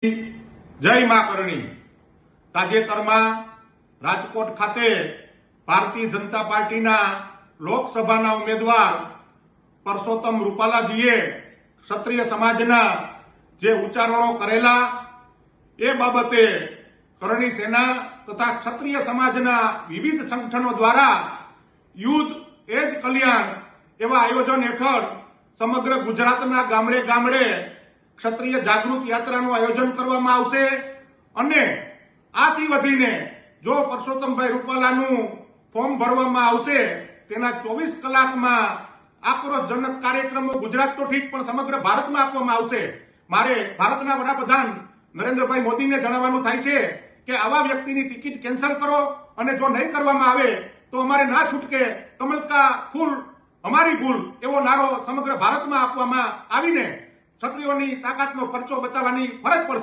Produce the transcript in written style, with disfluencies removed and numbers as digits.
જય મા કરણી। તાજેતરમાં રાજકોટ ખાતે ભારતીય જનતા પાર્ટીના લોકસભાના ઉમેદવાર પરસોત્તમ રૂપાલાજીએ ક્ષત્રિય સમાજના જે ઉચ્ચારણો કરેલા એ બાબતે કરણી સેના તથા ક્ષત્રિય સમાજના વિવિધ સંગઠનો દ્વારા યુદ્ધ એ જ કલ્યાણ એવા આયોજન હેઠળ સમગ્ર ગુજરાતના ગામડે ગામડે ક્ષત્રિય જાગૃત યાત્રાનું આયોજન કરવામાં આવશે અને આથી વધીને જો પરસોત્તમભાઈ રૂપાલાનું ફોર્મ ભરવામાં આવશે તેના 24 કલાકમાં આક્રોશજનક કાર્યક્રમો ગુજરાત તો ઠીક પણ સમગ્ર ભારતમાં આપવામાં આવશે। મારે ભારતના વડાપ્રધાન નરેન્દ્રભાઈ મોદીને જણાવવાનું થાય છે કે આવા વ્યક્તિની ટિકિટ કેન્સલ કરો અને જો નહીં કરવામાં આવે તો અમારે ના છૂટકે કમલ કા ફૂલ અમારી ભૂલ એવો નારો સમગ્ર ભારતમાં આપવામાં આવીને ક્ષત્રિયોની તાકાતનો પરચો બતાવવાની ફરજ પડશે।